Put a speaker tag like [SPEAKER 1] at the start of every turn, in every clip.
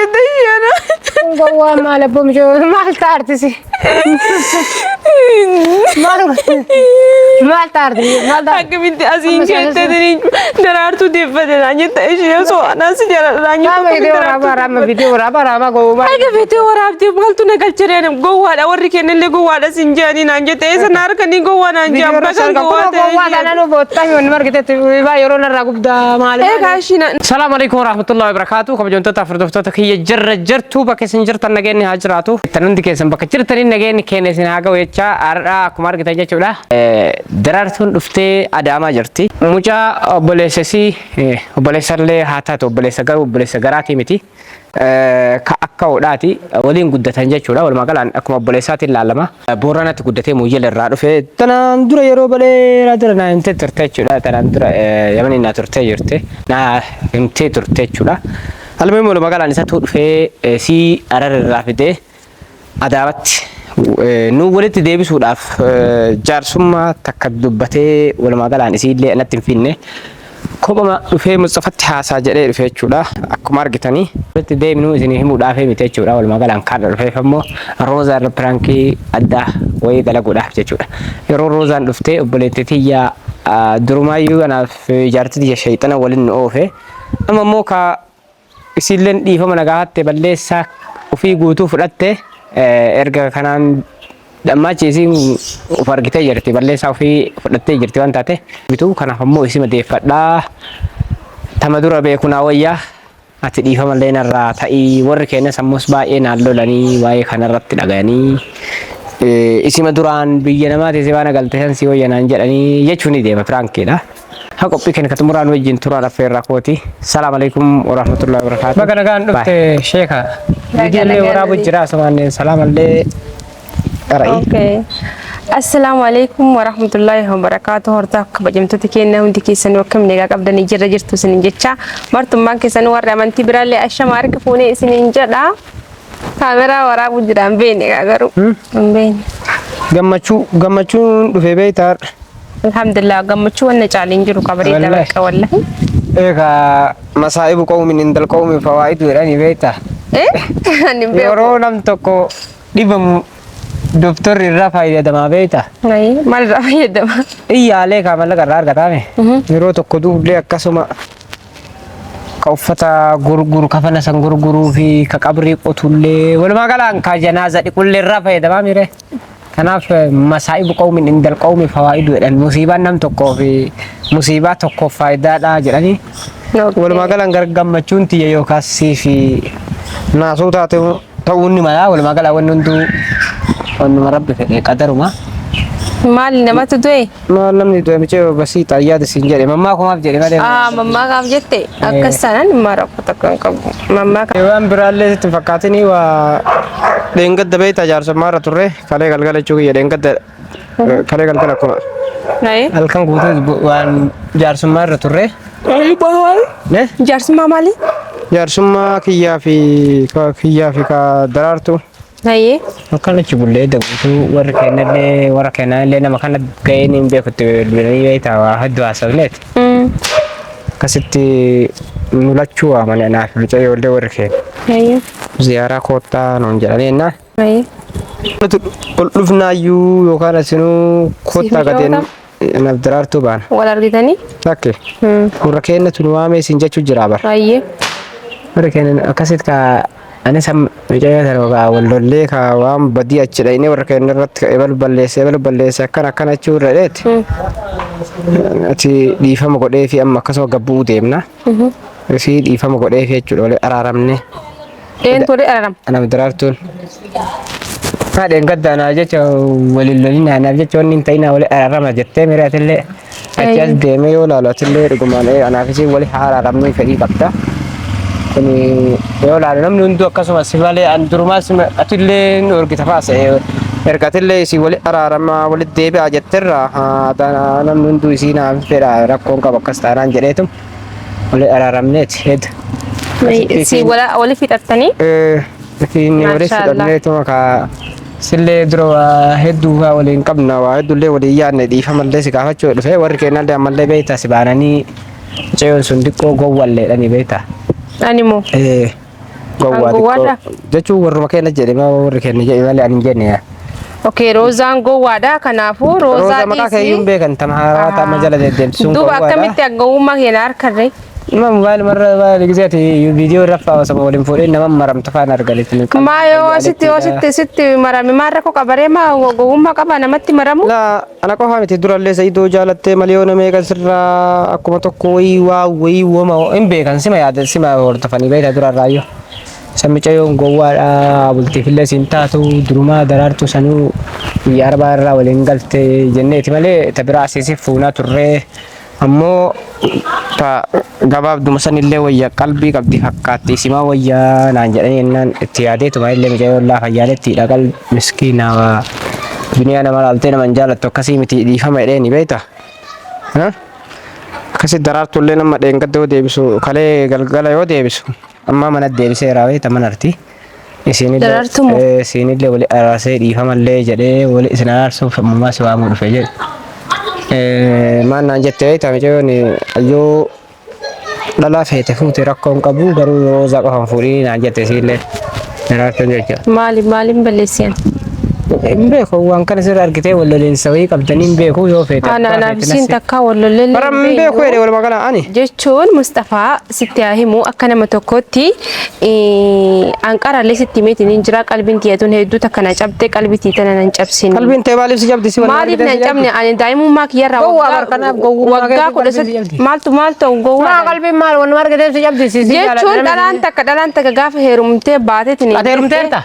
[SPEAKER 1] أنا
[SPEAKER 2] قوة ما لبهم جو ما تعرتسي ما تعرتي ما
[SPEAKER 1] حق بنتي أزين كنت تدري درارتو دي بدنا نجت إيش يسوى ناس جرا
[SPEAKER 2] ما فيديو رابا ما فيديو رابا قوة
[SPEAKER 1] حق فيديو ورابتي بقولت نقل ترين قوة أوريك إن اللي قوة سنجاني نجت إيش نار كني قوة نجام بس
[SPEAKER 2] قوة أنا نبوتة من مركز بايرون الرقب دا مال
[SPEAKER 1] إيه عايشين
[SPEAKER 2] السلام عليكم ورحمة الله وبركاته كم جنتوا تفردوا تكية جرتوا بكسنجر تنجني هاجراتو تنندي كيسن بكتير ترين نجني كيني سناقة ويتشا أرا كمار kita jechuudha daraartuun dhuftee Adaamaa jirti mucaa obboleessasi obboleessallee haa taatu obboleessa garaati miti ka akka hodhaati waliin guddatan jechuudha walumaa galaan akkuma obboleessaatiin ilaalama Booranatti guddatee Muyyeel irraa dhufe tanaan dura yeroo balee dura naa himtee turte jechuudha tanaan dura yamanii naa turtee jirte naa himtee turte jechuudha almuhiim walumaa galaan isaatu dhufee si Harar irraa fidee Adaamaatti nu walitti deebisuudhaaf jaarsummaa takka dubbatee walumaa galaan isiillee natti hin finne kophama dhufee Mustafatti haasaa jedhee dhufe jechuudha akkuma argitanii walitti deebinuu isinii himuudhaaf miti jechuudha walumaa galaan kaadha dhufeef ammoo Roozaan piraankii addaa wayii dalaguudhaaf jechuudha yeroo Roozaan dhuftee obboleettii tiyyaa durumaayyuu kanaaf jaartii tiyya shayxana waliin nu oofe amma ammoo ka isiilleen dhiifama nagaahatte balleessaa ofii guutuu fudhatte erga kanaan dhammachi isiin of argitee jirti balleessaa ofii fudhattee jirti waan taate bituu kanaaf ammoo isii madeeffadhaa tama dura beekunaa wayyaa ati dhiifamallee narraa ta'ii warri keenya sammuus baay'ee naan lolanii waa'ee kanarratti dhagayanii isima duraan biyya namaatiis waan agalteessan si wayyanaan jedhanii jechuun ni deema piraankiidha. Hakopi kan ketemuran wajin turun affairra kooti. Assalamualaikum warahmatullahi wabarakatuh. Baga nagaan dhufte sheeka. Vidiyoolee waraabuu jira asummaan salaamallee qarai.
[SPEAKER 1] Okay. Assalamualaikum warahmatullahi wabarakatuh. Horta kabajamtoota keenya hundi keessan akkam nagaa qabdanii jirtu isiniin jecha martummaan keessan warra amantii biraallee ashama harka fuunee isiniin jedha. Kaameraa waraabuu jira beene garuu beene.
[SPEAKER 2] Gammachuun dhufee beektaa.
[SPEAKER 1] Alhamdulillah gammachuu wanna caaleen jiru kabareeda bakka wallahi
[SPEAKER 2] eega masaa'ibu qawmin indal qawmi fawaa'idu jedhanii beektaa
[SPEAKER 1] ani beeku
[SPEAKER 2] yeroo nam tokko dhibamu doktorri irraa fayyadamaa beektaa
[SPEAKER 1] maal irraa fayyadama
[SPEAKER 2] iyyaalee kaa mallaqa irraa argataame yeroo tokko duublee akkasuma ka uffata gurguru kafana san gurguruu fi ka qabrii qotullee walumaa galaan ka janaaza dhiqullee irraa fayyadamaa mire kanaaf masaa'ibu qawmin indal qawmi fawaa'idu jedhan musiibaan nam tokkoo fi musiibaa tokkoof faayidaadha jedhanii walumaa galaan gammachuun tiyya yookaas fi naasuu taate ta'uun ni mala walumaa galaan wanni hunduu wannuma rabbi fedhe qadaruma
[SPEAKER 1] maal namatti du'e
[SPEAKER 2] maal namni du'e michee basiita yaada siin jedhe mammaa kumaaf jedhe malee
[SPEAKER 1] mammaa kaaf jette akkas taanaan maara takkan qabu mammaa kaaf
[SPEAKER 2] waan biraallee sitti fakkaatini waa deengadda beektaa jaarsummaarra turre kalee galgala jechuu kiyya deengadda kalee galgala akkuma halkan guutuu waan jaarsummaarra turre
[SPEAKER 1] jaarsummaa maali
[SPEAKER 2] jaarsummaa kiyyaa fi ka daraartu akkana achi bullee daguutuu warra keenyallee nama kana ga'een hin beekutti bilbilanii beektaa waa hedduu haasofneeti akkasitti nulachuu waamani anaaf mucayyoo warri keenya ziyaaraa koottaa nuun jedhanii ennaa ol dhufnaayyuu yookaan asinuu koottaa gadeen naaf daraartuu baana
[SPEAKER 1] wal argitanii
[SPEAKER 2] takke warra keenya tun waamee siin jechuu jiraa bara warra keenya akkasitti ka ani sam mucayyoo sana wallollee ka waan badii achi dhayinee warra keenya irratti ebalu balleesse akkana achuu irra dheeti ati dhiifama godhee fi amma akkasuma gabbuu deemna fi dhiifama godhee fi jechuudha wali araaramne
[SPEAKER 1] tole araram
[SPEAKER 2] ana daraartuun haadheen gaddaanaa jecha waliin loliin naanaaf jecha wanni hin ta'inaa wali araarama jettee miraatillee achi as deemee yoo laalu atillee dhugumaan anaafis wali araaramnuu fedhii qabda kun yoo laalu namni hunduu akkasuma si malee an durumaas atillee orgita faasa ergatillee isii wali araaramaa wali deebi'aa jetterra namni hunduu isii naaf fedha rakkoon qaba akkas taanaan jedheetum wali araaramneeti hedduu
[SPEAKER 1] si wali fixattanii
[SPEAKER 2] Ini wali fidhanneetuma ka sillee dura hedduu waliin qabna waa hedduullee walii yaadne dhiifamallee si gaafachuu dhufe warri keenyallee ammallee beektaa si baananii ce'oon sun xiqqoo gowwalleedhanii beektaa.
[SPEAKER 1] Animoo.
[SPEAKER 2] gowwaadha jechuun warra keenya jedhe ma warra keenya jedhe malee ani jenne yaa
[SPEAKER 1] okay roozaan gowwaadha kanaafuu roozaa
[SPEAKER 2] maqaa keeyyuun beekan tamaaraa taama jala deddeemsuun
[SPEAKER 1] duuba akkamitti gowwummaa keenya harkarree
[SPEAKER 2] ما موبايل مرة لقيتي فيديو رفع وسمو ولين فورين ما مرة متفانا رجالي
[SPEAKER 1] ما يو ستي مرة مرة كوكا بريما وقوم كابا نمتي مرمو
[SPEAKER 2] لا أنا كوها متدور اللي سيدو جالت مليون ميجا سرا أكو متوكوي وي وما إم بيكان سما ياد سما ورتفاني بيت دور الرايو سمي تيون جوا بلتي في اللي سنتاتو دروما درارتو سنو ياربا را ولين قلت جنة مالي تبرع سيسي فونا ترى أمو تا جواب دمسني اللي ويا قلبي قبضي حقاتي سما ويا نانجرين إن اتيادي تما اللي مجاي الله خيالتي لقل مسكينة و دنيا أنا مالتين من جالت توكسي متي دي فما إليني بيتا ها كسي درارت اللي نما دين قدو ديبسو خلي قلقلا يو ديبسو أما من الديبسي راوي تمنرتي سيني اللي ولي أراسي دي فما اللي جدي ولي إسنار سوف مما سوا مرفجي ما نانجتي تامجوني أيو لا فهمت فوتي رقم قبول قالوا روزا قهم فوري نانجتي سيله نرات نجيك
[SPEAKER 1] مالي بلسيان
[SPEAKER 2] مبيكو وان كان سر اركتي ولا لنسوي قبتني مبيكو يو فيت
[SPEAKER 1] انا بسين تكا ولا لين
[SPEAKER 2] برا مبيكو يري ولا مقالا اني
[SPEAKER 1] جيتشون مصطفى ستياهمو اكنا متوكوتي انقرا لي ستيميت نجرا قلبنتي يدون هدو تكنا جبتي قلبتي تنن نجبسين
[SPEAKER 2] قلبنتي بالي سجبتي سي
[SPEAKER 1] مالي نجبني انا دايما ماك يرا وغا مالتو غو
[SPEAKER 2] ما قلبي مال ون ماركتي سجبتي سي
[SPEAKER 1] جيتشون دلانتك غاف هيرمتي باتتني
[SPEAKER 2] هيرمتي انت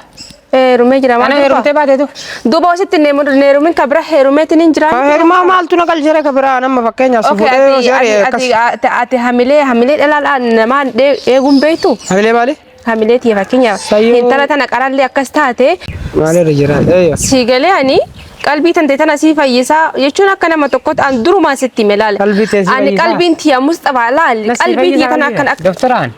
[SPEAKER 1] هيرمي جرا ما
[SPEAKER 2] هيرمتي باتتو
[SPEAKER 1] دوبا ست نيرمين كبره هيرمتي نجرا
[SPEAKER 2] هيرما مالتو نقل جرا كبره انا ما فكينا سفوده جري
[SPEAKER 1] اتي حملي لا ما ايغون بيتو
[SPEAKER 2] حملي بالي
[SPEAKER 1] حملتي فكينا انت لا تنقران لي اكستاتي
[SPEAKER 2] مالي رجرا ايوه
[SPEAKER 1] سيغلي اني قلبي تنتنا سي فيسا يچون كان متوقت ان درو ما ستي ملال ان قلبي انت يا مصطفى لا قلبي دي كان
[SPEAKER 2] دكتوران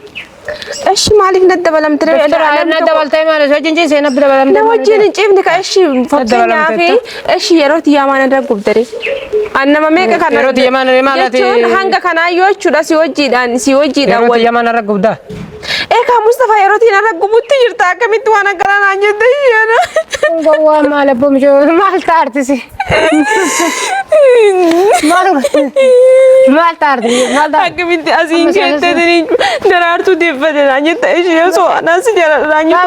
[SPEAKER 1] ايش مالك ندبلم ترى
[SPEAKER 2] انا ندبلت ما وجين سي ندبلم
[SPEAKER 1] وجين نجيبنك ايش فكنا في ايش يروت يا ما ندغب دري انا ما ميك كان
[SPEAKER 2] يروت يا ما مالتي
[SPEAKER 1] يچون هانغا كان يوچو دا سي وجي دا
[SPEAKER 2] يروت يا ما نرغب دا
[SPEAKER 1] ايه مصطفى يروت نرغب تيرتا كميت وانا كان انجدي انا
[SPEAKER 2] غوا مال بومجو مال تارتسي مال تارتي مال دا
[SPEAKER 1] كميت ازين كنتني درارتو دي بدنا نيت ايش يسو انا سجل رانيو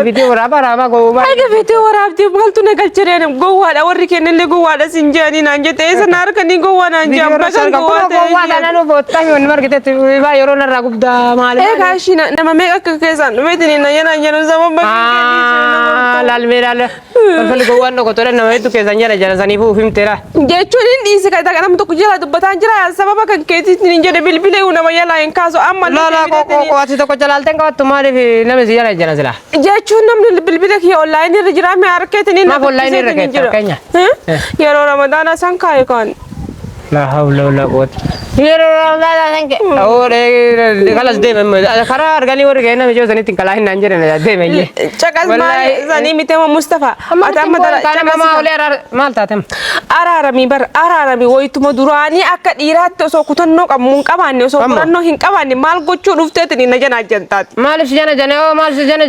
[SPEAKER 2] فيديو رابا غوا
[SPEAKER 1] ايه فيديو رابتي قلت نقلچرين غوا اوريك ان اللي غوا سنجاني نانجت ايه نار كني غوا نانجام بكن غوا
[SPEAKER 2] انا نو بوتا يون مركت با يرو نرغب دا مال
[SPEAKER 1] ايه كاشي نما ميك كيسان ميتني نينا نينا زمان بكن
[SPEAKER 2] لال ميرا فل غوا نو كتور نما تو كيسان جرا جرا سني فو فيم تيرا
[SPEAKER 1] جيچون دي سكا دا كلام تو كجلا دبتان جرا سبب كن كيتي نينجه بلبل ونما يلا ان كاسو اما
[SPEAKER 2] لا كو واتي تو جلالتن كو تماري في نمس جرا جرا سلا
[SPEAKER 1] جيچون نم بلبل كي اونلاين رجرا مي اركيتني
[SPEAKER 2] ما اونلاين ركيت كنيا
[SPEAKER 1] يا رمضان سان كاي كون
[SPEAKER 2] لا حول ولا قوة يا لا ثانك اور خلاص دي قرار غني ورغينا مجو زني تنكلا نانجرنا دي مي
[SPEAKER 1] چكاس ما زني ميتم مصطفى اتم
[SPEAKER 2] كان ما ولا مالتاتم
[SPEAKER 1] ararami bar ararami woytuma durani akka dhiiraatti osoo kutanno qabuun qabaanne osoo kutanno hin qabaanne maal gochuu dhufteetini na jana jantaati
[SPEAKER 2] maal si jana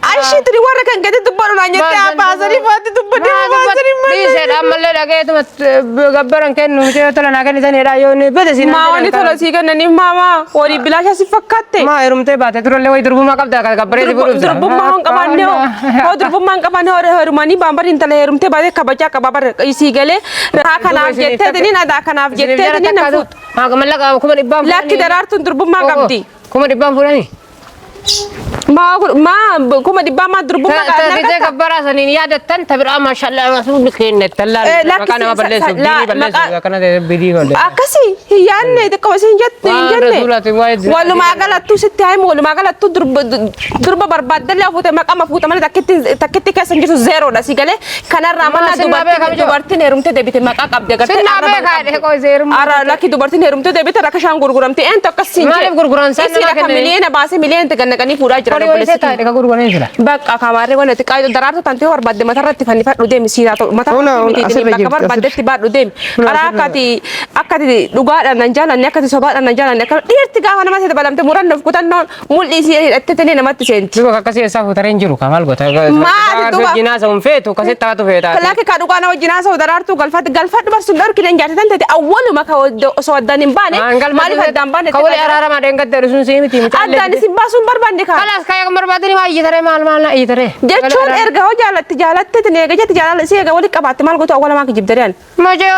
[SPEAKER 1] Aishi tiri warra kan gadi dubbanu na nyette abbaasani faatti dubbadde abbaasani
[SPEAKER 2] malle seeda malle dhageetuma gabbaran kennu mutee tola na kan isani dha yooni bede sin
[SPEAKER 1] ma wani tola si kan ni mama wari bilasha si fakkatte
[SPEAKER 2] ma erumte baate turolle way durbuma qabda gabbare di buru
[SPEAKER 1] durbuma hon qabanne ho durbuma qabanne ho herumani bambar intala herumte baate kabaja kababar isi gale ha kanaaf jette tini na da kanaaf jette tini na fut
[SPEAKER 2] ha gamalla kuma dibba
[SPEAKER 1] lakki darartun durbuma qabdi
[SPEAKER 2] kuma dibba furani
[SPEAKER 1] ما كم دبا ما ضربوا ما
[SPEAKER 2] قالنا كذا كبرا سنين يا دتن تبرا ما شاء الله رسول كين تلا كان ما بلش بلش كان فيديو ولا
[SPEAKER 1] اكسي هي ان دكوسين جت ولا ما قالت ستايم ولا ما قالت ضرب برباد لا فوت ما قام فوت ما تكتي كسن جت زيرو لا سيغله كان رامنا دوبرتين هرمت دبيت ما قاب دغت ارا لكي دوبرتين هرمت دبيت ركشان غرغرمتي انت كسين
[SPEAKER 2] ما غرغران سن
[SPEAKER 1] مليون باس مليون تكنكني پورا
[SPEAKER 2] Kori wali saya tahu, dekat guru kan ini sudah.
[SPEAKER 1] Bakka kamaree wanti qaayidoo daraartuu tantee barbadde matarratti fannifadhu deemi siiraa ta'u bakka barbaddetti baadhu deemi karaa akkati dhugaadhaan nan jaalanne akkati sobaadhaan nan jaalanne akka dhiirti gaafa namatti dabalamte murannoof kutannoon mul'ii si hidhattee namatti seenti.
[SPEAKER 2] Juga kakak sih sahu tarin jiru kamal gota.
[SPEAKER 1] Maal dhuga.
[SPEAKER 2] Jinasa feetu kasih taatu feeta.
[SPEAKER 1] Kalaki ka dhugaa nama jinasa daraartuu galfadhu barsuun dhorkine njaati tantee awwaluma ka osoo addaan hin baane maaliif addaan baane.
[SPEAKER 2] Kawali ararama dengan terus sih miti.
[SPEAKER 1] Addaan isin baasuun barbaanne ka.
[SPEAKER 2] Kalas kayak barbaadani maa iyyatare maal na iyyatare.
[SPEAKER 1] Jechuun erga hoo jaalatte neega jetti jaalala si eega wali qabaatte maal gootu awwalamaa kijibdareen.
[SPEAKER 2] Majo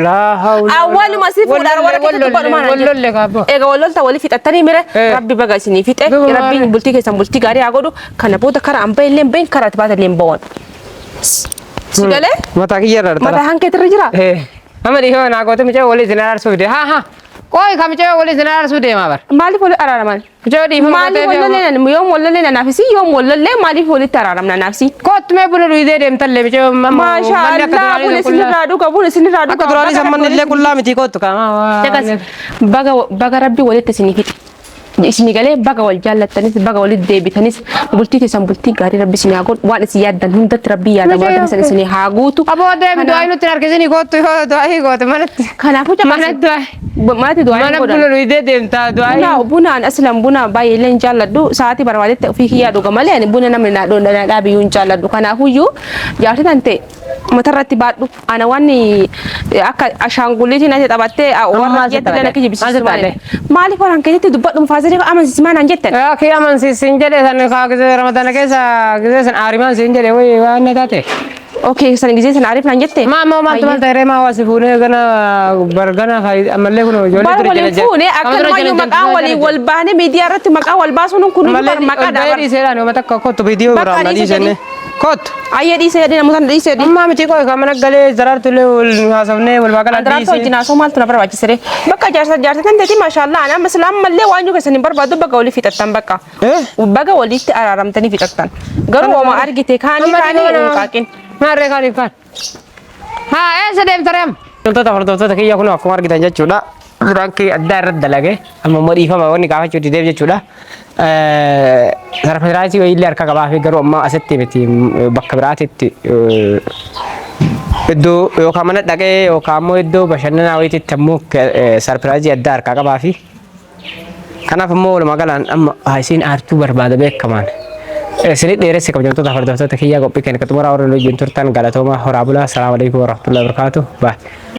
[SPEAKER 2] la hawla.
[SPEAKER 1] Awwaluma si fuudhaan warra keessatti badhumaan
[SPEAKER 2] wallolle kaabo.
[SPEAKER 1] Eega wallolta wali fixattanii mire rabbi baga isinii fixe rabbiin bultii keessan bultii gaarii haa godhu kana booda karaa hambaa illee bahin karaa itti baatan illee bawan. Si galee?
[SPEAKER 2] Mata kiyya irra
[SPEAKER 1] Mata hankeetirra jira?
[SPEAKER 2] Amma dhihoo naa goote micha wali isin araarsuuf de ha. Koi kamicha wali isin araarsuuf deemaa bar.
[SPEAKER 1] Maaliif wali araaraman?
[SPEAKER 2] Micha dhiifama
[SPEAKER 1] Maaliif wallolee yoom wallolee nanaafisi yoom wallolee maaliif walitti araaramna naafsi?
[SPEAKER 2] Kottume buna dhuydee deemtalle micha
[SPEAKER 1] Maashaallah buna isinirraa dhuga buna isinirraa dhuga.
[SPEAKER 2] Akka duraanii samman illee qullaa miti kottu kama.
[SPEAKER 1] Baga rabbi walitti isinii fixe. Isinii galee baga wal jaallattanis baga walitti deebitanis bultii keessan bultii gaarii rabbi isinii haa godhu waan isin yaaddan hundatti rabbi yaada waan keessan isinii haa guutu.
[SPEAKER 2] Aboo deemi du'aayi nutti harkisanii kottu yoo du'aayi goote manatti.
[SPEAKER 1] Kanaafuu manatti du'aayi
[SPEAKER 2] godhan. Mana buna dhuydee deemtaa du'aayi.
[SPEAKER 1] Bunaan aslan buna baay'ee illee hin jaalladhu sa'aatii barbaadetti ofii kiyyaa dhuga malee ani buna namni naa dhaabiyyuu hin jaalladhu kanaafuyyuu jaartii tante matarratti baadhu ana waan akka ashaanguliitiin ati taphattee warra jetti lana kijibisiisu maaliif waan keessatti dubbadhu faasiree amansiismaa naan jettan.
[SPEAKER 2] Kii amansiisin jedhe san kaa ramadana keessa gisee san aarimaan siin jedhe wayi waan na taate.
[SPEAKER 1] Okay san gisee san aariif naan jette.
[SPEAKER 2] Maaltu maal ta'e maa waasi fuunee gana bargana ammallee kun ijoollee dura jala
[SPEAKER 1] jala. Fuunee akkanumayyuu maqaa walii wal baane miidiyaa irratti maqaa wal baasuun kun maqaa dha.
[SPEAKER 2] Mallee dhiiseedhaan yoo matakka kottu viidiyoo biraa na dhiisenne. Kottu.
[SPEAKER 1] Ayyee dhiisee jedhee namoota dhiisee.
[SPEAKER 2] Amma miti koo kan mana galee zaraartu illee wal haasofnee wal baaqala dhiisee.
[SPEAKER 1] Zaraartu wajjin haasoo maaltu na barbaachisire. Bakka jaarsa kan ta'e maashaallah ana amma silaam mallee waan yoo keessan hin barbaadu bakka walii fixattan bakka. Bakka walitti araaramtanii fixattan. Garuu waan argite kaanii hin qaaqin.
[SPEAKER 2] Maarree kaaniif kaan. Haa eessa deemtareem? Hordoftoota kiyya kun akkuma argitan jechuudha. Duraan kee addaa irratti dalage amma immoo dhiifama wanni gaafachuu dideef jechuudha. Sarfiraayisii wayillee harka qabaa fi garuu amma asitti miti bakka biraatitti iddoo yookaan mana dhaqee yookaan immoo iddoo bashannanaa wayititti ammoo sarfiraayisii addaa harka qabaa fi kanaaf immoo walumaa galaan amma haasiin aartuu barbaada beekamaan. Sini dheeressi kabajamtoota hordoftoota kiyya qophii kenna xumuraa warra wajjin turtan galatooma horaa bulaa. Assalaamu alaikum warahmatullahi wabarakatuh. Bye.